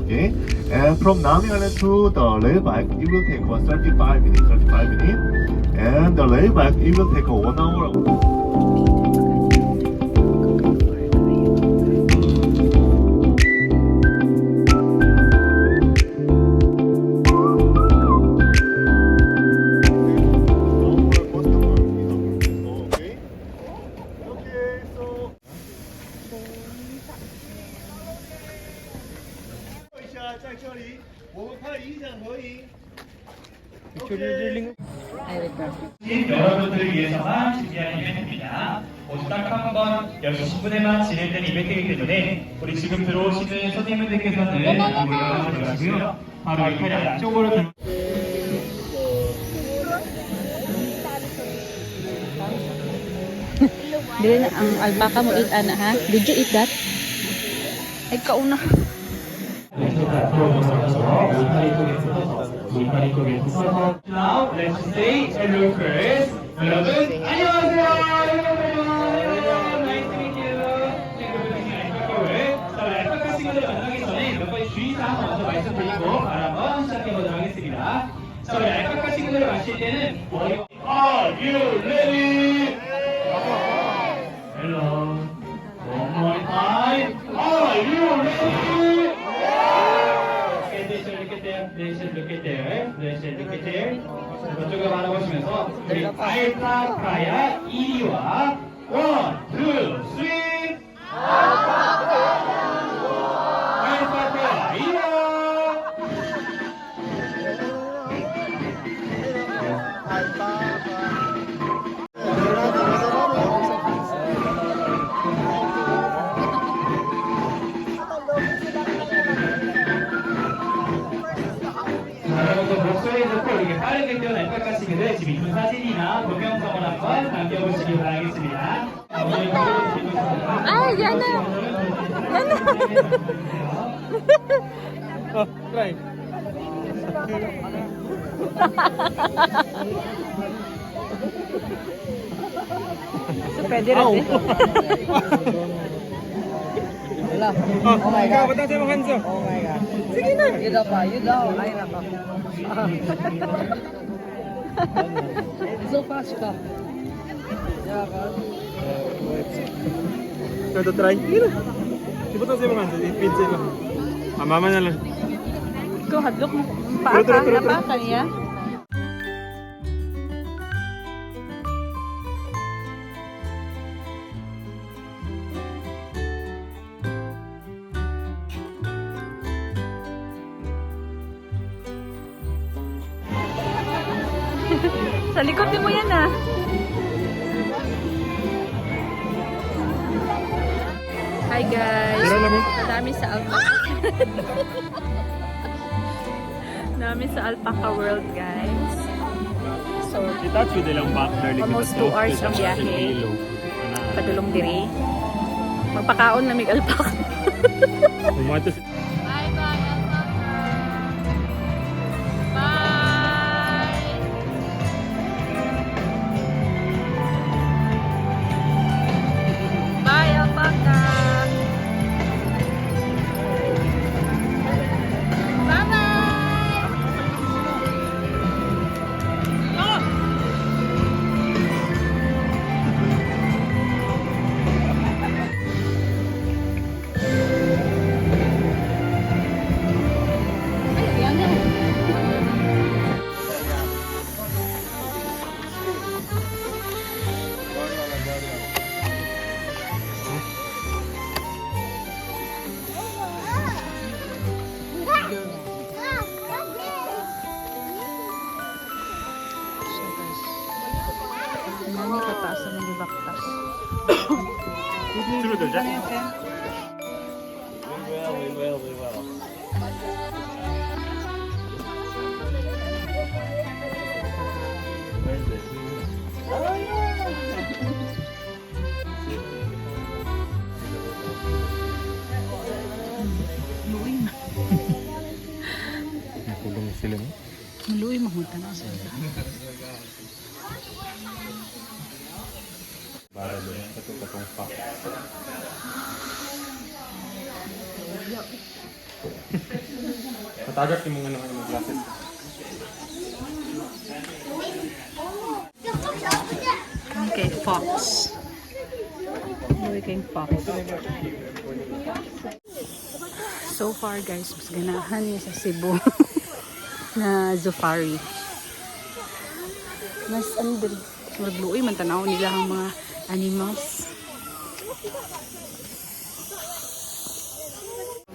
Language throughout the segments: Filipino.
Okay, and from Nami Island to the layback, it will take 35 minutes, 35 minutes, and the layback, it will take 1 hour. Okay, okay, so 一下在这里，我们拍一张合影。OK。 여러분들을 위해서만 준비한 이벤트입니다. 모두 딱 한 번 10분에만 진행되는 이벤트이기 때문에 우리 지금 들어오시는 선생님들께서는 물러나지 마시고요. 바로 이렇게 안쪽으로 들어. Dili na ang alpaca mo eat ana ha. Did you eat that? Ay kauna. Now let's say hello first. 여러분 안녕하세요. Nice to meet you. 자, 알파카 친구들 만나기 전에 몇 가지 주의사항 먼저 말씀드리고 바로 한번 시작해보도록 하겠습니다. 자, 우리 알파카 친구들을 마실 때는 머리 Are you ready? Hello. One more time. Are you ready? Okay, they should look at there. They should look at there. They should look at there. 저쪽을 바라보시면서 우리 알파카야 1위와 1, 2, 3. 알파카야 1위와. 여러분들 목소리 듣고 이렇게 빠르게 뛰어난 알파카 친구들 지금 이쁜 사진이나 동영상을 한번 남겨보시기 바라겠습니다. 오늘 목소리 드리고 있습니다. Ay, yan na. Yan na. Oh, try. So, pwede rin eh. Oh, oh my God. Ba't natin mo hands up? Oh my God. Sige na. You daw pa, you daw. Ay, nako. So fast ka. Yeah, God. Try to try. Sige na. Di ba tayo mo hands up? I-feed sa'yo. Mama na lang. Ikaw, hadlok mo. Paa ka. Napaka niya. Sa likod mo yan ah. Hi guys. Dami sa alpaca. Dami sa alpaca world guys. So, I-touch with ilang back darling. almost 2 hours ang biyahe. Padulong diri. Magpakaon na mig alpaca. Tumato si... Bye bye alpaca. Bye. Bye alpaca. Bye bye. Nani kataas na nilibaktas. Sunod na dyan. Nakulong sila no? Maluoy mahuta na sa Para doon. Katong pack. Matagap yung mga mga glasses. Okay, Fox. Maluoy kayong Fox. So far guys, mas ganahan niya sa Cebu na Safari. Mas under, magluoy man tanaw nila ang mga animals.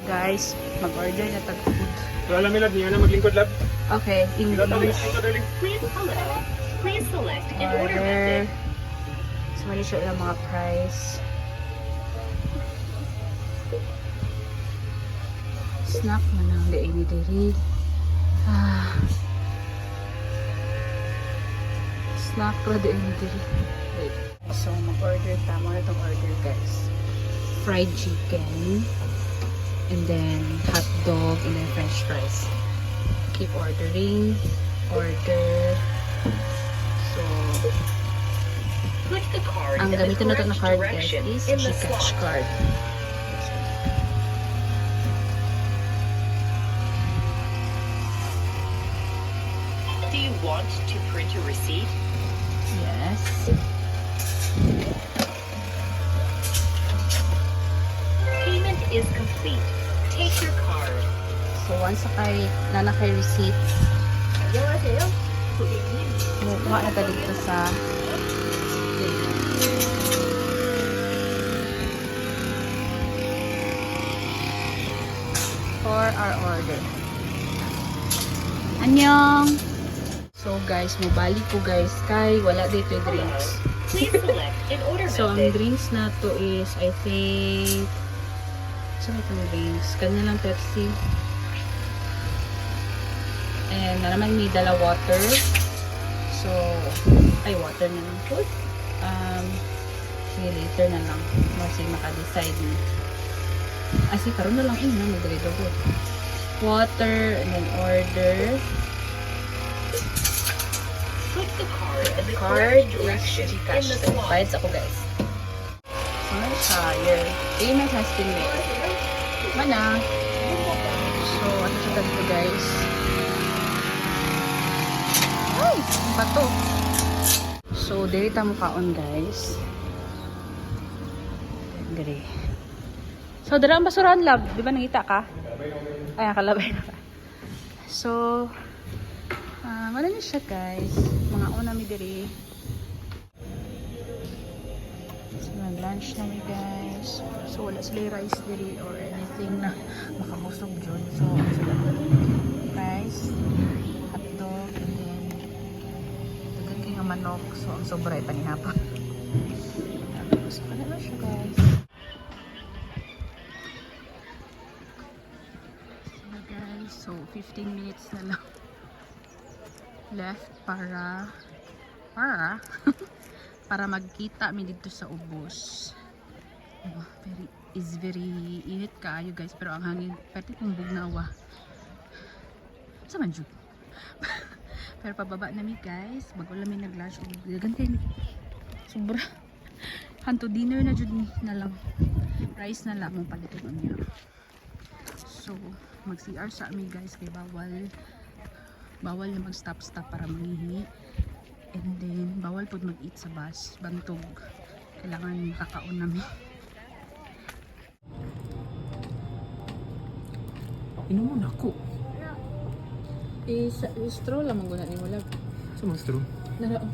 Guys, mag-order na tag-food. So alam nila, niyo na maglingkod lab. Okay, English. Please select an order Order. method. So, mali siya yung mga price. Snack man ang daini diri. Snack ra daini diri. Wait. So, mag-order tama na itong order guys. Fried chicken. And then, hot dog. And then, french fries. Keep ordering. Order. So, Put the card ang in the gamitin na ito na correct card guys direction is in the GCash slot. card. Do you want to print a receipt? Yes. Payment is complete. Take your card. So once na kay receipt, mukha na ta dito sa for our order. Annyeong! So guys, mabalik ko guys kay wala dito yung drinks. Please select an order So ang method. drinks na to is I think saan itong drinks? Kanya lang Pepsi. And na naman may dala water. So, ay water na lang. Sige, later na lang. Kasi maka-decide na. Kasi karoon na lang na mag-redo. Water, and then order. Put the card in the Card correct is direction in GCash. the So, slot. bayad ako guys. Shire. Payment has been made. Mana. So, ano siya dito guys? Ay! Bato. So, diri ta mo kaon guys. Diri. So, dira ang basurahan lab. Di ba nakita ka? Ay, nakalabay na ka. So, wala na siya guys. Mga una mi diri. So, lunch na mi guys. So, wala sila yung rice diri or anything na makabusog dyan. So, sila rice, hotdog, and then dagan kayo nga manok. So, ang sobra ay panihapon. So, wala na siya guys. So, guys, so 15 minutes na lang left para para magkita mi dito sa ubos. Very init kaayo guys, pero ang hangin pwede kong bugnawa sa manjud. Pero pababa na mi guys, bago lang mi nag-lunch dagan kay sobra hanto dinner na jud ni na lang rice na lang mong paliton niya. So mag CR sa mi guys kay bawal na mag stop para mangihi, and then bawal po mag-eat sa bus bantog, kailangan makakaon namin. Inom mo na ako. Straw lang mong guna ni mo lag. Sa mga straw. Narao.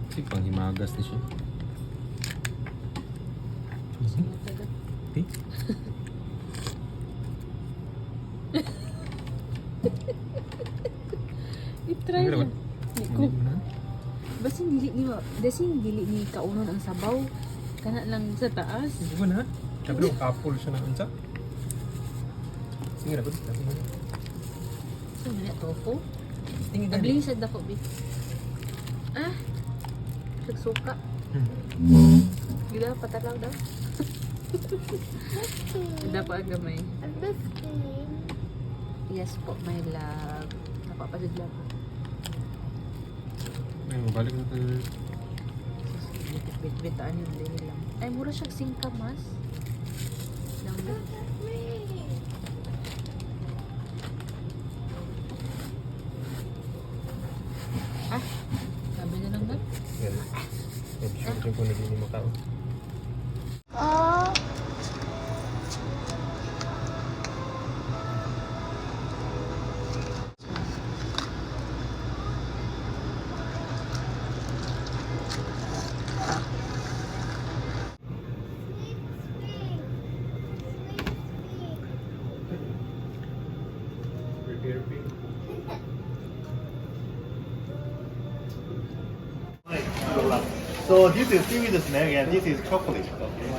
Kasi pang himagas na siya. Eh? I-try Ano na. naman? Di Hindi ko. mo na? Basing dili ni kaunon ang sabaw. Kana lang sa taas. Hindi mo na? Sabi nung kapul siya na unsa? Sige na, pwede. So, nila tofu. Naglisad ako, bi. Ah? Nagsuka. Gila, patalaw daw. Gila pa ang gamay. Yes po, my love. Napapasid lang. Ay, mabalik na tayo. Bit-bitaan yung din lang. Ay, mura siya singkamas. Lang ba? Ah? Sabi na lang ba? Yan. Sure ko na din yung Macau. So this is seaweed snack and this is chocolate.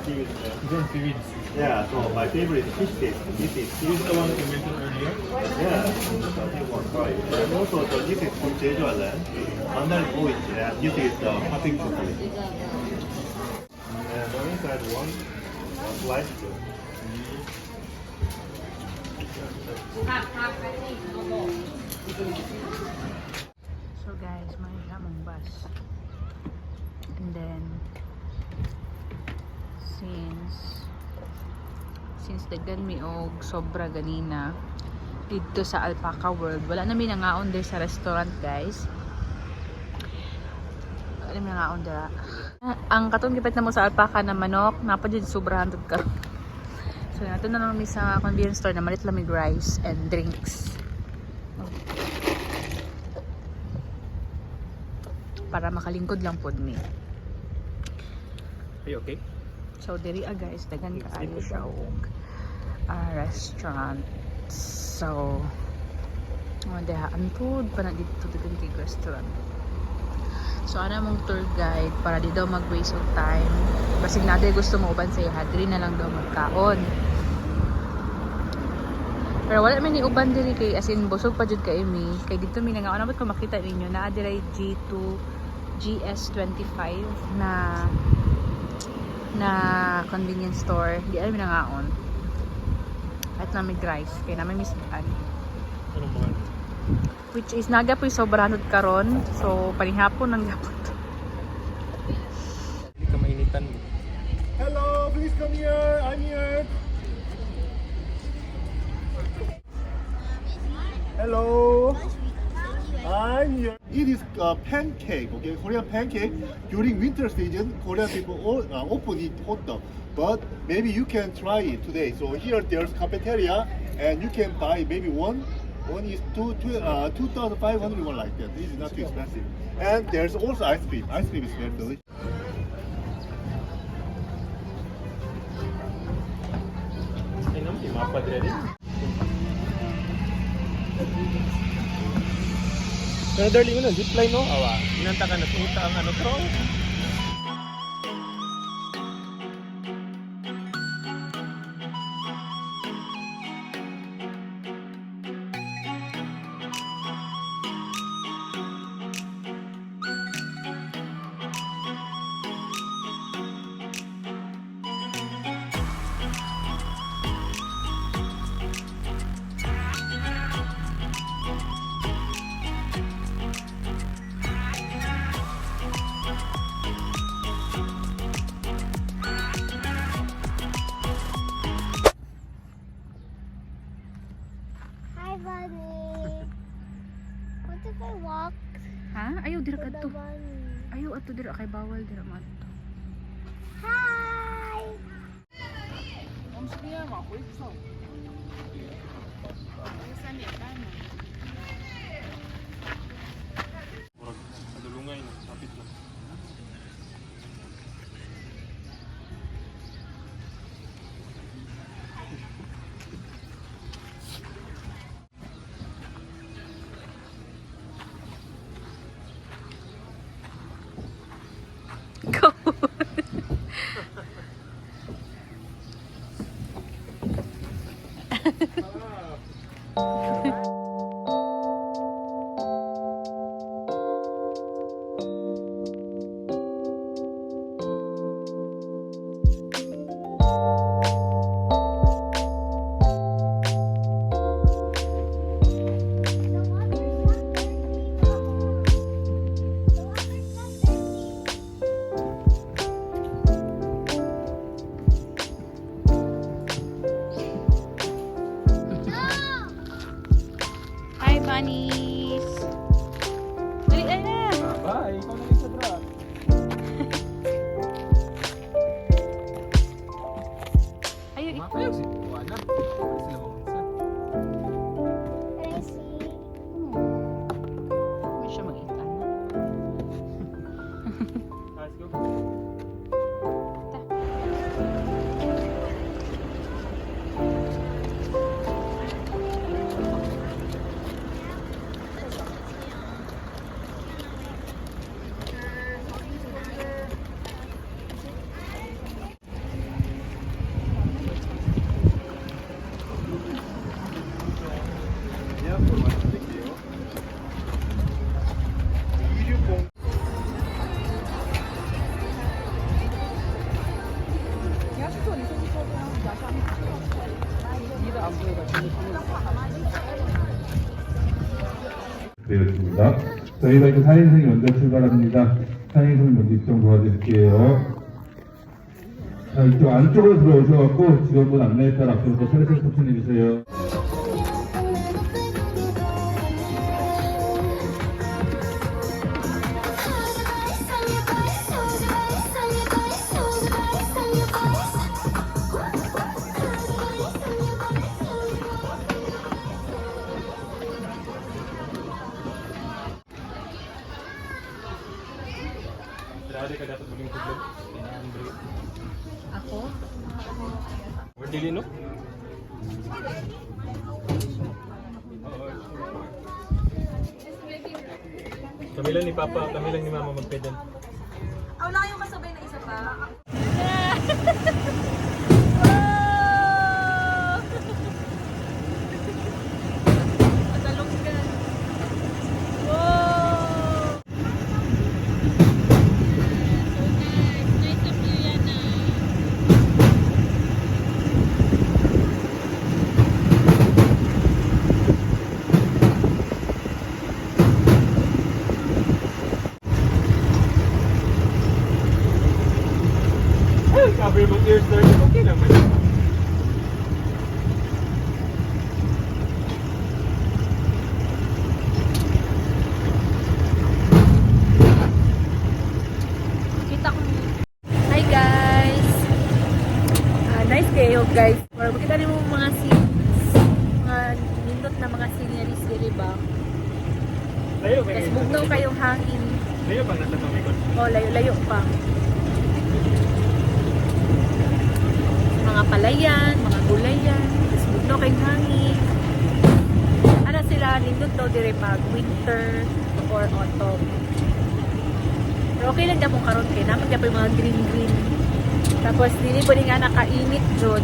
Seaweed snack. Don't seaweed. Yeah, so my favorite is fish taste. This is This is the one that you mentioned earlier. yeah, so you want to try it. And also so this is from Jeju Island. Mandarin orange and this is the popping chocolate. And on inside one slice. So guys, may lamang bus. And then since dagan mi og sobra ganina dito sa Alpaca World, wala na mi nangaon there sa restaurant, guys. Wala mi nangaon dira. Ang katong gipit na mo sa Alpaca na manok, napa jud sobrahan tud ka. So nato na lang mi sa convenience store na malit lamig rice and drinks. Para makalingkod lang pod mi. Are you okay? So diri guys, dagan kaayo siya og restaurant. So dehaan pod pa na dito dagan kay restaurant. So ana mong tour guide para di daw mag-waste of time. Basig na gusto mo uban sa iya, diri na lang daw magkaon. Pero wala man ni uban diri kay as in busog pa jud kay mi. Kay dito mi nangaon ko makita ninyo na diri G2 GS25 na convenience store. Di alam nangaon. At namin rice kay namin misaan. Anong mga? Which is naga po sobrahan karon. So panihapon ang gapon. Hindi ka mainitan mo. Hello, please come here. I'm here. Hello. I'm here. It is a pancake, okay? Korean pancake. During winter season, Korean people often eat hot dog. But maybe you can try it today. So here there's cafeteria, and you can buy maybe one. One is 2,500 won like that. This is not too expensive. And there's also ice cream. Ice cream is very delicious. Ay naman, yung mga padre rin. Pero darling, ano, zipline no? Awa, inanta ka na tuta ang ano, bro. Hi, Bunny. What if I walk Ha? Ayaw dira to the kadto. bunny? Ayaw ato dira kay bawal dira madto. Hi! Murag, nadulungay na, kapit na. Go. bunnies! Dali, ay na! Bye! Ikaw na rin sa bra. Ayaw, Ayaw si Buwana. Ayaw sila mamunsa. Can I see? Hindi siya mag-itan. Let's go. Yeah, for one. Thank you. 260. 되었습니다. 저희가 이제 4인승이 먼저 출발합니다. 4인승 먼저 입장 도와드릴게요. 자, 이쪽 안쪽으로 들어오셔갖고 직원분 안내에 따라 앞으로 차례차 탑승해주세요. Ada ka dapat maging tublog. Ako? Or dili, no? Kami lang ni Papa, kami lang ni Mama magpedal. Wala kayong kasabay na isa pa? Matalong ka. Wow! So nice. Nice of you, Yana. Cover mo ears there, okay naman. Kita ko. Hi guys! Nice kayo guys. Or makita rin mo mga scenes. Mga nindot na mga sceneries dili ba? Layo ba Tapos yun? bugnaw kayong hangin. Layo ba nasa tumikot? O, layo-layo pa. Mga palayan, mga gulayan, tapos bugnaw kayong hangin. Ano sila, nindot daw dire pag winter or autumn. Pero okay lang damong karon kay naman kaya pa yung mga green-green. Tapos dili po nga nakainit jud.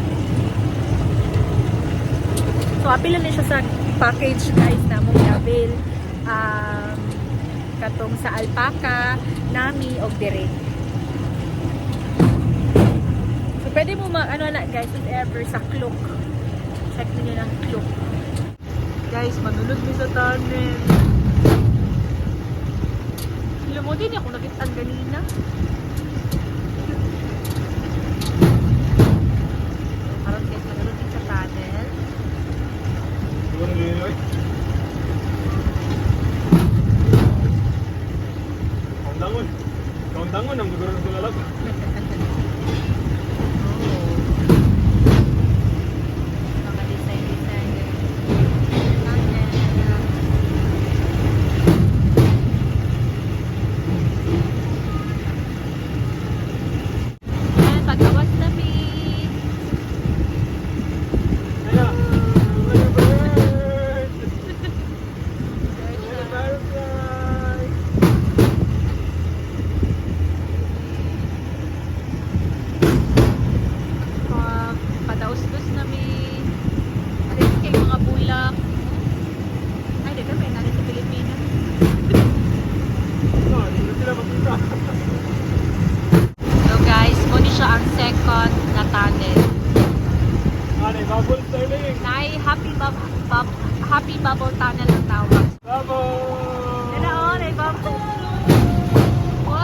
So apil na siya sa package guys na mong avail. Katong sa alpaca, nami og dire. So pwede mo ano na guys if ever sa Klook. Check niyo ng Klook. Guys, manulog mi sa tunnel. Alam mo din ako nakita ganina. Karon guys, manulog mi sa tunnel. Siguro nyo yun, Kaundangon ang gugurang sulalab. Mga design. Ayan, pagkawas na mi. Kaya, mga bird! Mga butterfly! Padaus-dus na mi. Alis kay mga bulak. Ay, di ka may natin sa Pilipinas. No, hindi na sila makita. So guys, muna siya ang second na tunnel. Ano, bubble starling! Happy Bubble Tunnel ang tawag. Bubble! Yan na on, ay bubble. Wow!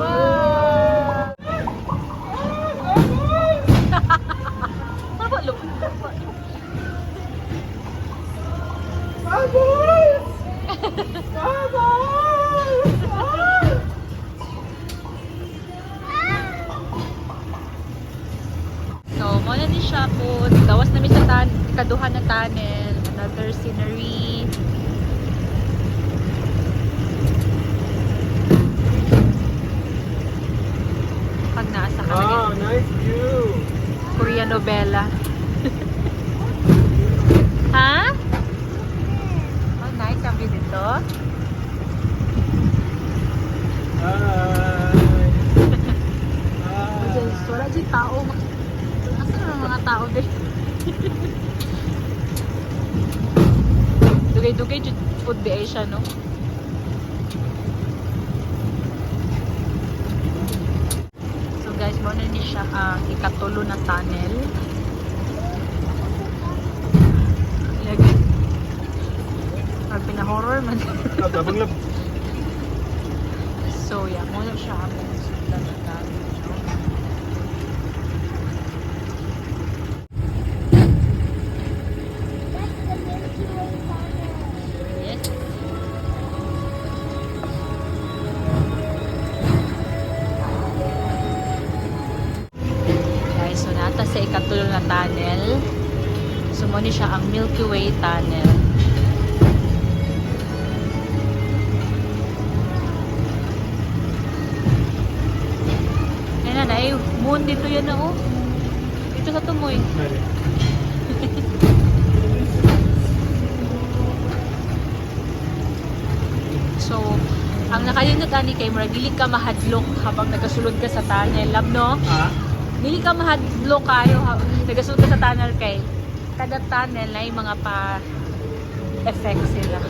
wow! siya po. Gawas namin sa kaduhan na tunnel. Another scenery. Pag nasa ka Wow, nice view. Korean novela. Ha? Oh, nice ang view dito. Hi. Wala dyan tao. Asa na mga tao din? Dugay-dugay dyan food di ay siya, no? So guys, muna ni siya ang ikatulo na tunnel. Lagi. Pag pinahorror man. Tabang lab. So yeah, muna siya ang sundan na tunnel. Yes. Guys, so nata sa ikatulo na tunnel. Sumuni siya ang Milky Way Tunnel. Ayan na, moon dito yan na oh. Dito sa tumoy. So, ang nakalindot ani kay mura dili ka mahadlok habang nagasulod ka sa tunnel, lab no? Ha? Dili ka mahadlok kayo habang nagasulod ka sa tunnel kay kada tunnel na mga pa effect sila.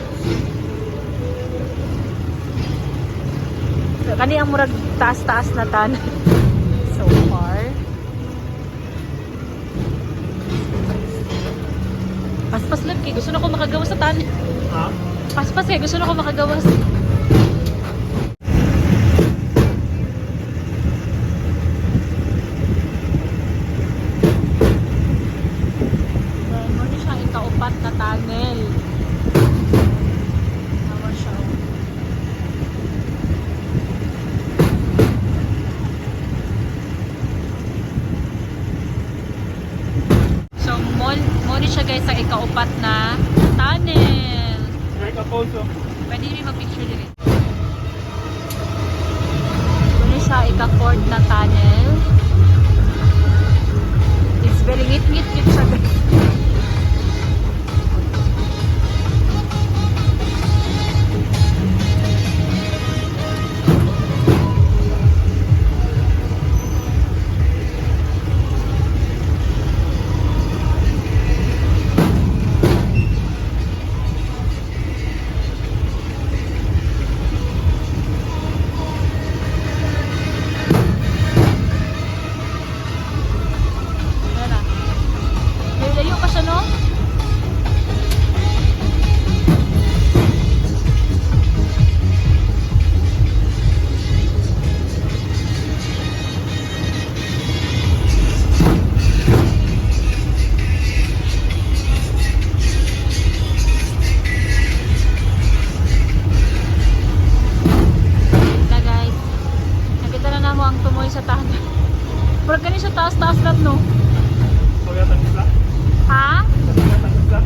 So, kani ang murag taas-taas na tunnel so far. Paspas lang kay gusto na ko makagawa sa tunnel. Ha? Paspas kay gusto na ko makagawa sa ikaupat na tunnel. Nawa siya. So, muli siya guys ang ikaupat na tunnel. Right up also. Pwede rin mag-picture din. Muli siya ika-fourth na tunnel. It's very ngit-ngit siya guys. Layo pa siya, no? Na guys, nakita na namo ang tumoy sa tahanan. Murag gani siya taas-taas lang, no? Pagatan isla. Ha? Pagatan isla.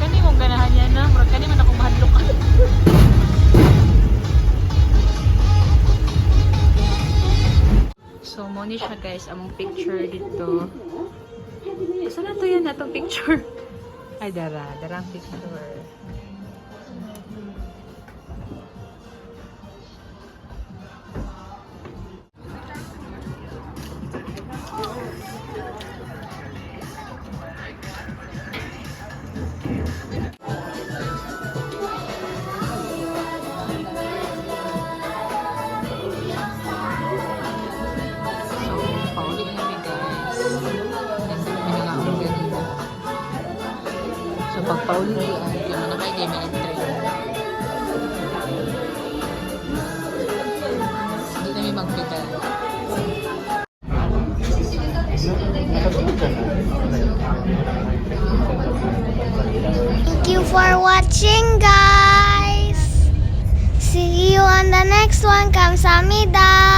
Kani mong ganahan yan na. Murag kani man akong mahadlok ka. So, muni siya guys. Among picture dito. Saan na to yan? Atong picture? Ay, darang picture. So, pagpauli, yung mga kayo, may entry. Hindi namin magpita. Thank you for watching, guys. See you on the next one. Kamsahamnida.